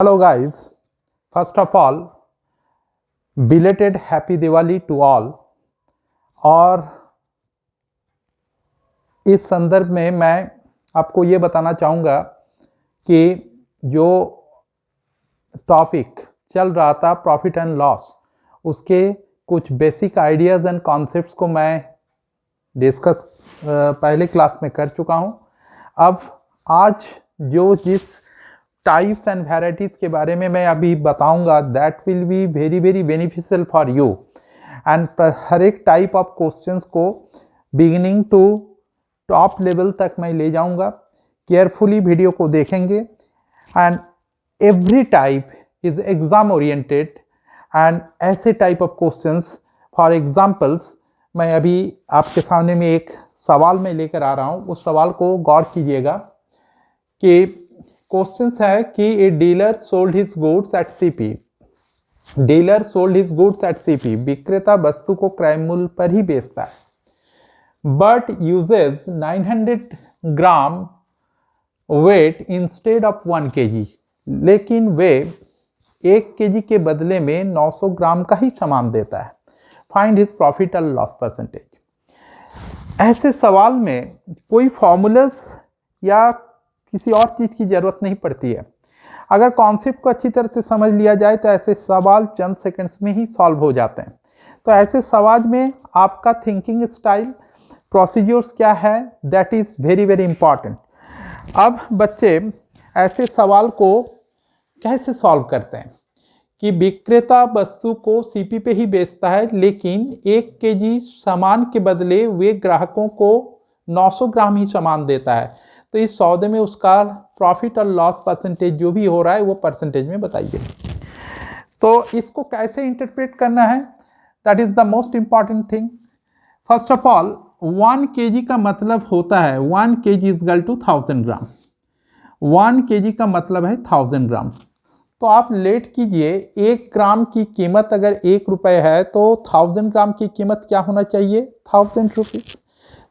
Hello guys, first of all belated happy Diwali to all. और इस संदर्भ में मैं आपको ये बताना चाहूँगा कि जो टॉपिक चल रहा था प्रॉफिट एंड लॉस, उसके कुछ बेसिक आइडियाज़ एंड कॉन्सेप्ट्स को मैं डिस्कस पहले क्लास में कर चुका हूँ। अब आज जिस टाइप्स एंड वैराइटीज़ के बारे में मैं अभी बताऊंगा, that will be very very beneficial for you. And हर एक टाइप ऑफ क्वेश्चंस को बिगिनिंग टू टॉप लेवल तक मैं ले जाऊंगा। केयरफुली वीडियो को देखेंगे and every type is exam oriented. And ऐसे type of questions, for examples, मैं अभी आपके सामने में एक सवाल में लेकर आ रहा हूँ। उस सवाल को गौर कीजिएगा कि क्वेश्चंस है कि a dealer sold his goods at CP. Dealer sold his goods at CP, विक्रेता वस्तु को क्रय मूल्य पर ही बेचता है। But uses 900 gram weight instead of 1 kg, लेकिन वे 1 kg के बदले में 900 ग्राम का ही सामान देता है। फाइंड हिज प्रॉफिट और लॉस परसेंटेज। ऐसे सवाल में कोई फॉर्मूलाज या किसी और चीज़ की ज़रूरत नहीं पड़ती है। अगर कॉन्सेप्ट को अच्छी तरह से समझ लिया जाए तो ऐसे सवाल चंद सेकंड्स में ही सॉल्व हो जाते हैं। तो ऐसे सवाल में आपका थिंकिंग स्टाइल, प्रोसीजर्स क्या है, that is very very important. अब बच्चे ऐसे सवाल को कैसे सॉल्व करते हैं कि विक्रेता वस्तु को सीपी पे ही बेचता है, लेकिन 1 kg सामान के बदले वे ग्राहकों को 900 ग्राम ही सामान देता है। तो इस सौदे में उसका प्रॉफिट और लॉस परसेंटेज जो भी हो रहा है वो परसेंटेज में बताइए। तो इसको कैसे इंटरप्रेट करना है, that is the most important thing. First of all 1 kg का मतलब होता है 1 kg is equal to 1000 gram. 1 kg का मतलब है 1000 ग्राम। तो आप लेट कीजिए, 1 ग्राम की कीमत अगर 1 रुपये है तो 1000 ग्राम की कीमत क्या होना चाहिए, 1000 रुपीज़।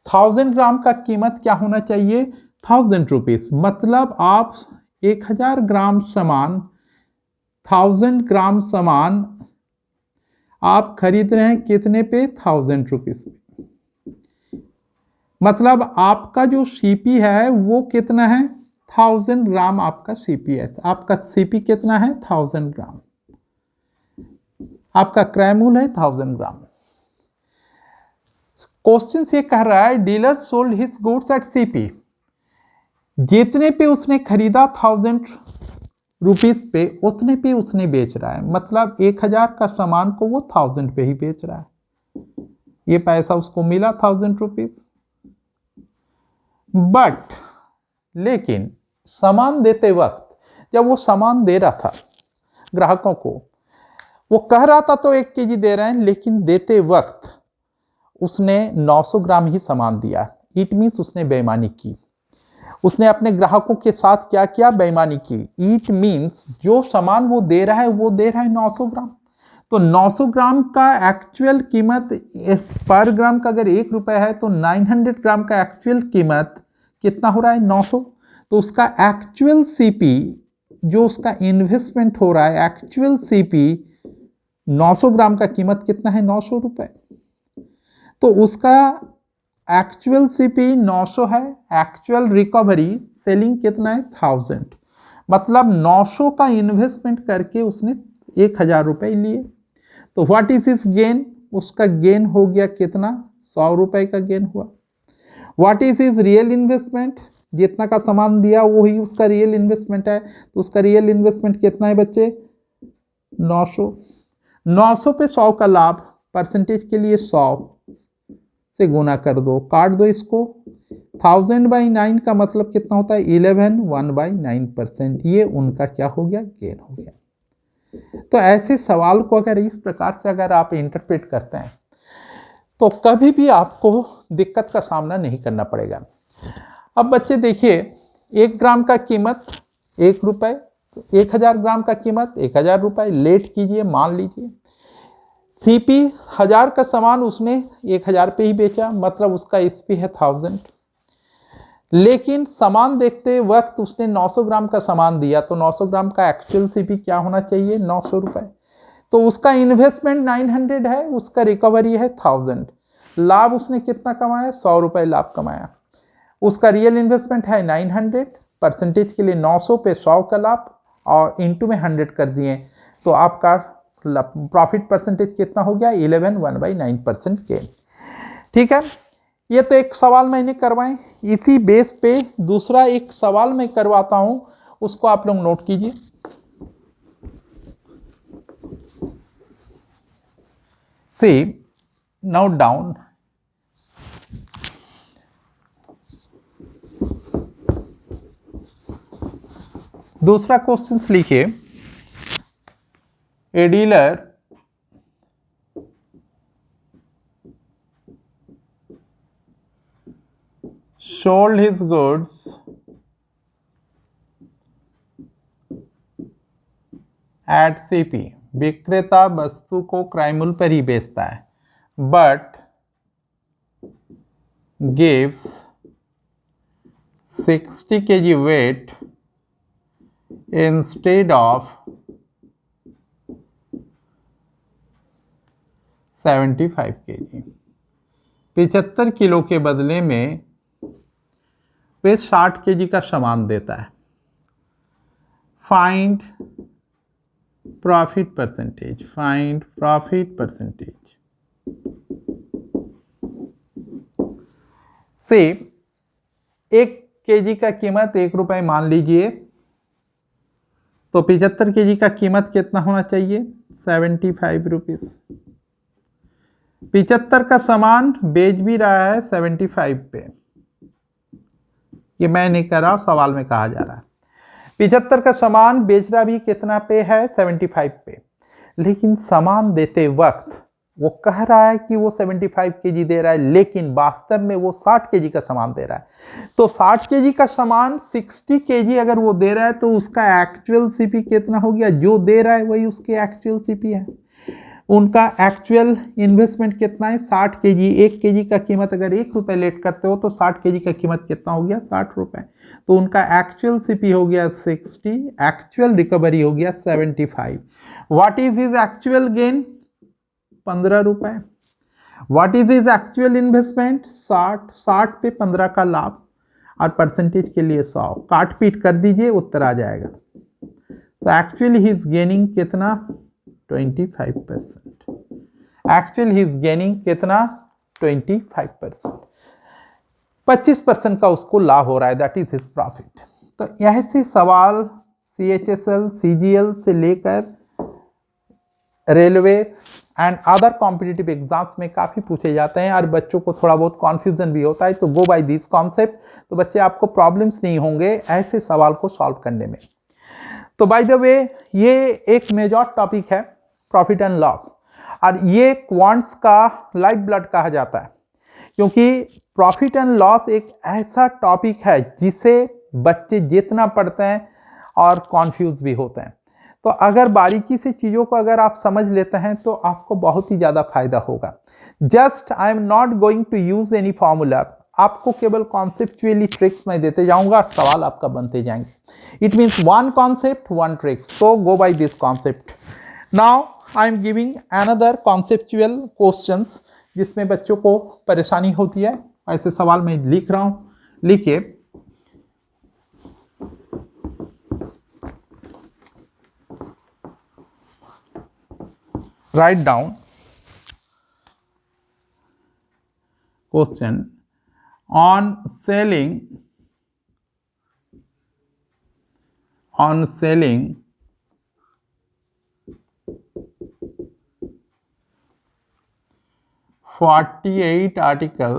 1000 ग्राम का कीमत क्या होना चाहिए, 1000 रुपीज़। मतलब आप 1000 ग्राम सामान, 1000 ग्राम सामान आप खरीद रहे हैं कितने पे, 1000 रुपीज़ में। मतलब आपका जो सीपी है वो कितना है, 1000 ग्राम आपका सीपी है। आपका सीपी कितना है, 1000 ग्राम। आपका क्रय मूल्य है 1000 ग्राम। क्वेश्चन ये कह रहा है dealer sold his goods at CP, जितने पे उसने खरीदा 1000 रुपीज़ पे, उतने पे उसने बेच रहा है। मतलब 1000 का सामान को वो 1000 पे ही बेच रहा है। ये पैसा उसको मिला 1000 रुपीज़। बट लेकिन सामान देते वक्त, जब वो सामान दे रहा था ग्राहकों को, वो कह रहा था तो 1 kg दे रहे हैं, लेकिन देते वक्त उसने 900 ग्राम ही सामान दिया। इट मीन्स उसने बेईमानी की। उसने अपने ग्राहकों के साथ क्या किया, बेईमानी की। इट मीन्स जो सामान वो दे रहा है वो दे रहा है 900 ग्राम। तो 900 ग्राम का एक्चुअल कीमत पर ग्राम का अगर 1 रुपये है तो 900 ग्राम का एक्चुअल कीमत कितना हो रहा है, 900। तो उसका एक्चुअल सीपी, जो उसका इन्वेस्टमेंट हो रहा है, एक्चुअल सीपी 900 ग्राम का कीमत कितना है, 900 रुपये। तो उसका एक्चुअल सीपी 900 है, एक्चुअल रिकवरी सेलिंग कितना है, 1000। मतलब 900 का इन्वेस्टमेंट करके उसने 1000 रुपये लिए। तो व्हाट इज इज गेन, उसका गेन हो गया कितना, 100 रुपये का गेन हुआ। What is is real investment, जितना का सामान दिया वही उसका रियल इन्वेस्टमेंट है। तो उसका रियल इन्वेस्टमेंट कितना है बच्चे, 900। 900 पे 100 का लाभ, परसेंटेज के लिए 100 से गुना कर दो, काट दो इसको। 1000/9 का मतलब कितना होता है, 11, 1/9%। ये उनका क्या हो गया, गेन हो गया। तो ऐसे सवाल को अगर इस प्रकार से अगर आप इंटरप्रेट करते हैं तो कभी भी आपको दिक्कत का सामना नहीं करना पड़ेगा। अब बच्चे देखिए, 1 ग्राम का कीमत 1 रुपये, 1000 ग्राम का कीमत 1000 रुपये। लेट कीजिए, मान लीजिए सीपी 1000 का सामान उसने 1000 पे ही बेचा, मतलब उसका एसपी है 1000। लेकिन सामान देखते वक्त उसने 900 ग्राम का सामान दिया, तो 900 ग्राम का एक्चुअल सीपी क्या होना चाहिए? 900 रुपए। तो उसका इन्वेस्टमेंट 900 है, उसका रिकवरी है 1000। लाभ उसने कितना कमाया? 100 रुपए लाभ कमाया। उसका रियल इन्वेस्टमेंट है 900, परसेंटेज के लिए 900 पे 100 का लाभ और इंटू में 100 कर दिए, तो आपका प्रॉफिट परसेंटेज कितना हो गया? 11 1/9% गेन। ठीक है, ये तो एक सवाल मैंने करवाए। इसी बेस पे दूसरा एक सवाल मैं करवाता हूं, उसको आप लोग नोट कीजिए। सी, नोट डाउन। दूसरा क्वेश्चन लिखिए। A dealer sold his goods at CP। विक्रेता वस्तु को क्रय मूल्य पर ही बेचता है, but gives 60 kg weight instead of 75 kg। 75 kilo के बदले में वे 60 केजी का सामान देता है। Find profit percentage, find profit percentage. से 1 केजी का कीमत 1 रुपए मान लीजिए, तो 75 केजी का कीमत कितना होना चाहिए? 75 रुपीज। 75 का सामान बेच भी रहा है 75 पे, ये मैं नहीं कर रहा, सवाल में कहा जा रहा है। 75 का सामान बेच रहा भी कितना पे है? 75 पे। लेकिन सामान देते वक्त वो कह रहा है कि वो 75 केजी दे रहा है, लेकिन वास्तव में वो 60 केजी का सामान दे रहा है। तो 60 केजी का सामान 60 केजी अगर वो दे रहा है, तो उसका एक्चुअल सीपी कितना हो गया? जो दे रहा है वही उसकी एक्चुअल सीपी है। उनका एक्चुअल इन्वेस्टमेंट कितना है? 60 केजी। 1 केजी का कीमत अगर 1 रुपए लेट करते हो, तो 60 केजी का कीमत कितना हो गया? 60 रुपए। तो उनका एक्चुअल सीपी हो गया 60, एक्चुअल रिकवरी हो गया 75। What is his actual gain? 15 रुपए। What is his actual investment? 60। 60 पे 15 का लाभ और परसेंटेज के लिए 100। काट पीट कर दीजिए, उत्तर आ जाएगा। तो एक्चुअली ही इज गेनिंग कितना? 25%। एक्चुअल ही इज गेनिंग कितना? 25%। 25% का उसको लाभ हो रहा है, दैट इज हिज प्रॉफिट। तो ऐसे सवाल CHSL, CGL से लेकर railway and other competitive exams में काफ़ी पूछे जाते हैं, और बच्चों को थोड़ा बहुत कॉन्फ्यूजन भी होता है। तो गो बाय दिस कॉन्सेप्ट, तो बच्चे आपको प्रॉब्लम्स नहीं होंगे ऐसे सवाल को सॉल्व करने में। तो बाय द वे, ये एक मेजर टॉपिक है प्रॉफिट एंड लॉस, और ये क्वांट्स का लाइफ ब्लड कहा जाता है, क्योंकि प्रॉफिट एंड लॉस एक ऐसा टॉपिक है जिसे बच्चे जितना पढ़ते हैं और कॉन्फ्यूज भी होते हैं। तो अगर बारीकी से चीज़ों को अगर आप समझ लेते हैं, तो आपको बहुत ही ज़्यादा फायदा होगा। Just I am not going to use any formula, आपको केवल कॉन्सेप्चुअली ट्रिक्स मैं देते जाऊंगा, सवाल आपका बनते जाएंगे। It means one concept one tricks, तो go by this concept. Now I am giving another conceptual questions जिसमें बच्चों को परेशानी होती है। ऐसे सवाल मैं लिख रहा हूं, लिखिए। Write down question on selling 48 article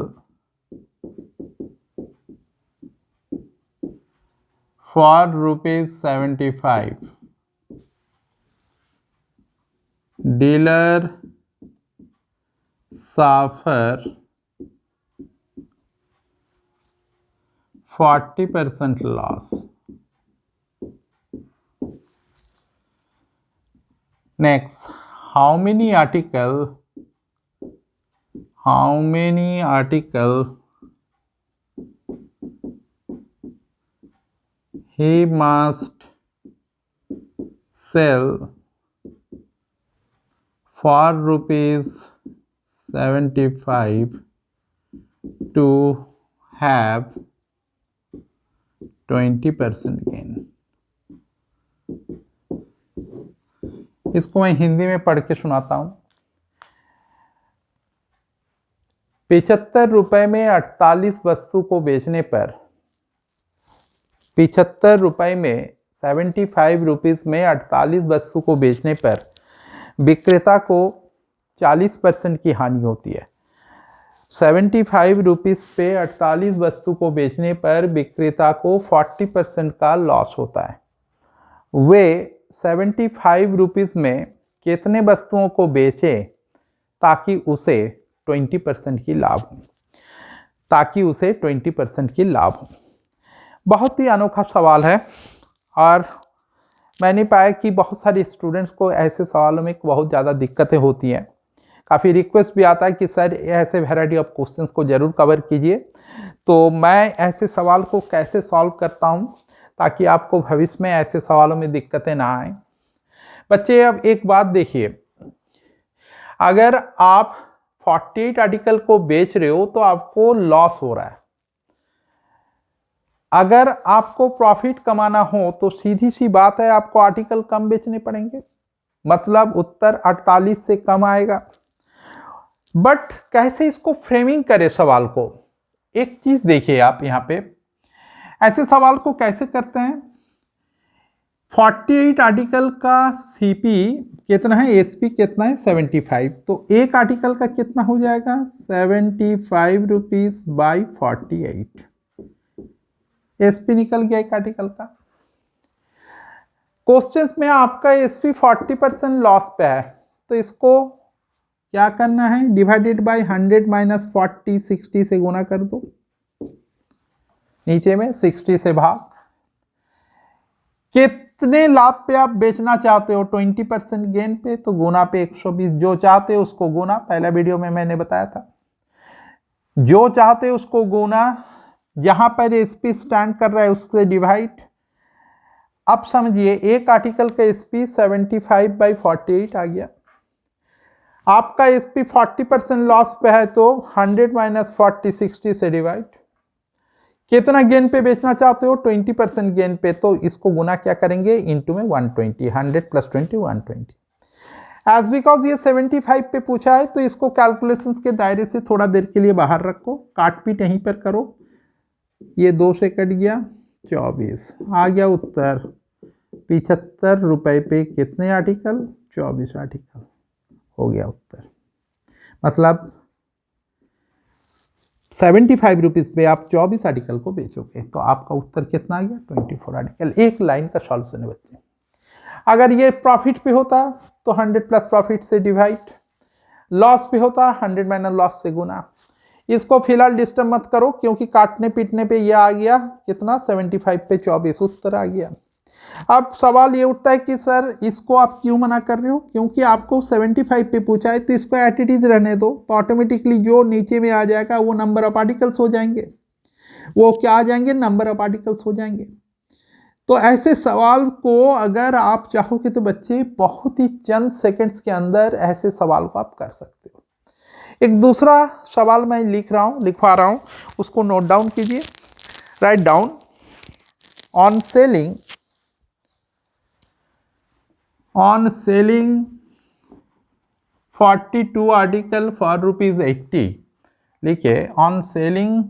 for ₹75, dealer suffer 40% loss. Next, how many article he must sell for ₹75 to have 20% gain। इसको मैं हिंदी में पढ़ के सुनाता हूं। 75 रुपए में 48 वस्तु को बेचने पर 75 रुपए में 75 रुपीज में 48 वस्तु को बेचने पर विक्रेता को 40% की हानि होती है। 75 रुपीज पे 48 वस्तु को बेचने पर विक्रेता को 40% का लॉस होता है। वे 75 रुपीज में कितने वस्तुओं को बेचे ताकि उसे 20% की लाभ हो, बहुत ही अनोखा सवाल है और मैंने पाया कि बहुत सारे स्टूडेंट्स को ऐसे सवालों में बहुत ज़्यादा दिक्कतें होती हैं। काफ़ी रिक्वेस्ट भी आता है कि सर ऐसे वैरायटी ऑफ क्वेश्चंस को ज़रूर कवर कीजिए। तो मैं ऐसे सवाल को कैसे सॉल्व करता हूं ताकि आपको भविष्य में ऐसे सवालों में दिक्कतें ना आए। बच्चे अब एक बात देखिए, अगर आप 48 आर्टिकल को बेच रहे हो तो आपको लॉस हो रहा है। अगर आपको प्रॉफिट कमाना हो तो सीधी सी बात है आपको आर्टिकल कम बेचने पड़ेंगे, मतलब उत्तर 48 से कम आएगा। बट कैसे इसको फ्रेमिंग करें सवाल को, एक चीज देखिए आप यहाँ पे ऐसे सवाल को कैसे करते हैं। 48 आर्टिकल का सीपी कितना है, एसपी कितना है 75, तो एक आर्टिकल का कितना हो जाएगा 75 रुपीज बाई 48, एसपी निकल गया एक आर्टिकल का। क्वेश्चंस में आपका एसपी 40% लॉस पे है तो इसको क्या करना है, डिवाइडेड बाय 100 माइनस 40, 60 से गुना कर दो, नीचे में 60 से भाग। कितने लाभ पे आप बेचना चाहते हो, 20% गेन पे, तो गुना पे 120। जो चाहते हो उसको गुना, पहला वीडियो में मैंने बताया था, जो चाहते हो उसको गुना, जहां पर एसपी स्टैंड कर रहा है उससे डिवाइड। अब समझिए एक आर्टिकल का एसपी 75 बाई 48 आ गया। आपका एसपी 40% लॉस पे है तो 100 माइनस 40, 60 से डिवाइड। कितना गेन पे बेचना चाहते हो, 20% गेन पे, तो इसको गुना क्या करेंगे, इंटू में 120, 100 प्लस 20 120। एज बिकॉज ये 75 पे पूछा है तो इसको कैलकुलेशंस के दायरे से थोड़ा देर के लिए बाहर रखो, काट पीट यहीं पर करो। ये 2 से कट गया 24, आ गया उत्तर 75 रुपए पे कितने आर्टिकल, 24 आर्टिकल हो गया उत्तर। मतलब 75 रुपीज पे आप 24 आर्टिकल को बेचोगे तो आपका उत्तर कितना आ गया, 24 आर्टिकल। एक लाइन का सॉल्यूशन है बच्चे। अगर ये प्रॉफिट पे होता तो 100 प्लस प्रॉफिट से डिवाइड, लॉस पे होता 100 माइनस लॉस से गुना। इसको फिलहाल डिस्टर्ब मत करो क्योंकि काटने पीटने पे ये आ गया कितना, 75 पे 24, उत्तर आ गया। अब सवाल ये उठता है कि सर इसको आप क्यों मना कर रहे हो, क्योंकि आपको 75 पे पूछा है तो इसको एट इट इज रहने दो, तो ऑटोमेटिकली जो नीचे में आ जाएगा वो नंबर ऑफ आर्टिकल्स हो जाएंगे, वो क्या आ जाएंगे, नंबर ऑफ आर्टिकल्स हो जाएंगे। तो ऐसे सवाल को अगर आप चाहोगे तो बच्चे बहुत ही चंद सेकंड्स के अंदर ऐसे सवाल को आप कर सकते हो। एक दूसरा सवाल मैं लिखवा रहा हूं, उसको नोट डाउन कीजिए। Write down, on selling 42 article for ₹80, लिखिए on selling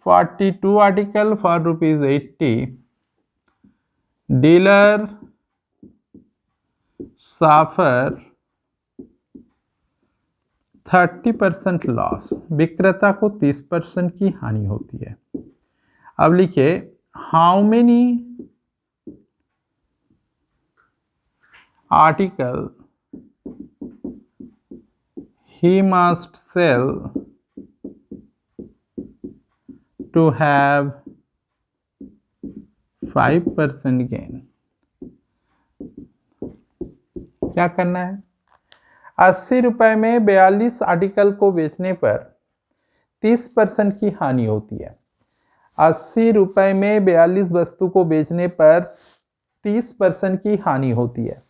42 article for ₹80, dealer suffer 30% loss, विक्रेता को 30% की हानि होती है। अब लिखिए how many article he must sell to have 5% gain। क्या करना है, 80 रुपए में 42 आर्टिकल को बेचने पर 30% की हानि होती है। 80 रुपए में 42 वस्तु को बेचने पर 30% की हानि होती है।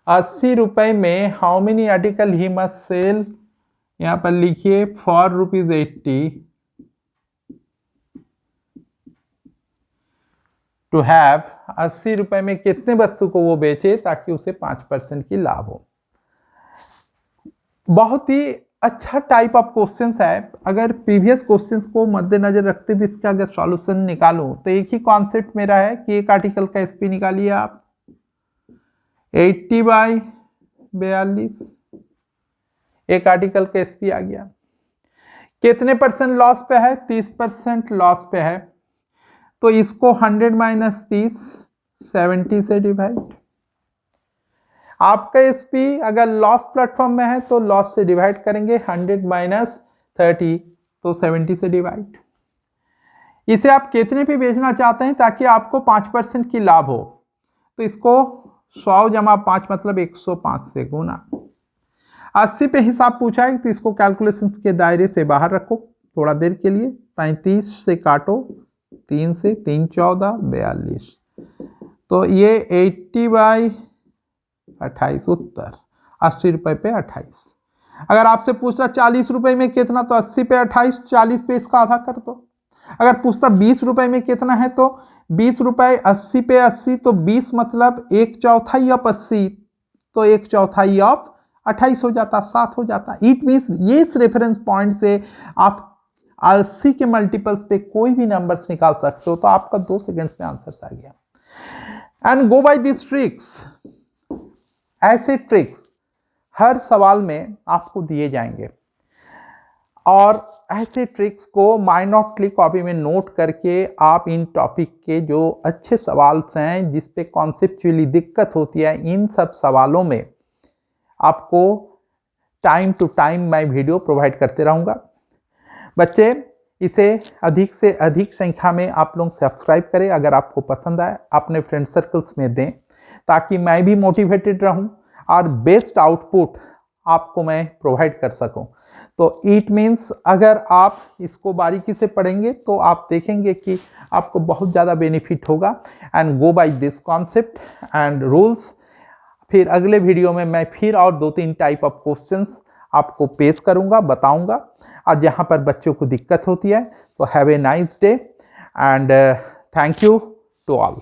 80 रुपए में how many article he must sell, यहां पर लिखिए फॉर ₹80 टू हैव, 80 रुपए में कितने वस्तु को वो बेचे ताकि उसे 5% की लाभ हो। बहुत ही अच्छा टाइप ऑफ क्वेश्चंस है। अगर प्रीवियस क्वेश्चंस को मद्देनजर रखते हुए इसका अगर सॉल्यूशन निकालूं तो एक ही कॉन्सेप्ट मेरा है कि एक आर्टिकल का एसपी निकालिए आप 80/42, एक आर्टिकल का एसपी आ गया। कितने परसेंट लॉस पे है? 30% लॉस पे है, तो इसको 100 - 30 70 से डिवाइड। आपका एसपी अगर लॉस प्लेटफॉर्म में है तो लॉस से डिवाइड करेंगे, 100 - 30 तो 70 से डिवाइड। इसे आप कितने पे बेचना चाहते हैं ताकि आपको 5% की लाभ हो, तो इसको 100 - 5 मतलब 105 से गुना। 80 पे हिसाब पूछा है तो इसको कैलकुलेशंस के दायरे से बाहर रखो थोड़ा देर के लिए। 35 से काटो, 3 से 3 14 42, तो ये 80/28 उत्तर 80 रुपए पे 28। अगर आपसे पूछता 40 रुपए में कितना, तो 80 पे 28, 40 पे इसका आधा कर दो। अगर पूछता 20 रुपए में कितना है तो 20 रुपए 80 पे 80, तो 20 मतलब 1/4 ऑफ 80, तो 1/4 ऑफ 28 हो जाता, 7 हो जाता। इट मीन्स ये इस रेफरेंस पॉइंट से आप 80 के मल्टीपल्स पे कोई भी नंबर्स निकाल सकते हो। तो आपका 2 सेकेंड्स में आंसर आ गया। And go by this tricks. ऐसे ट्रिक्स हर सवाल में आपको दिए जाएंगे और ऐसे ट्रिक्स को माइनॉटली कॉपी में नोट करके आप इन टॉपिक के जो अच्छे सवाल हैं जिस पे कॉन्सेप्चुअली दिक्कत होती है, इन सब सवालों में आपको टाइम टू टाइम मैं वीडियो प्रोवाइड करते रहूँगा। बच्चे इसे अधिक से अधिक संख्या में आप लोग सब्सक्राइब करें। अगर आपको पसंद आए अपने फ्रेंड सर्कल्स में दें ताकि मैं भी मोटिवेटेड रहूं और बेस्ट आउटपुट आपको मैं प्रोवाइड कर सकूं। तो इट मीन्स अगर आप इसको बारीकी से पढ़ेंगे तो आप देखेंगे कि आपको बहुत ज़्यादा बेनिफिट होगा। And go by this concept and rules. फिर अगले वीडियो में मैं फिर और 2-3 टाइप ऑफ क्वेश्चंस आपको पेश करूंगा, बताऊंगा। और जहां पर बच्चों को दिक्कत होती है तो have a nice day and thank you to all.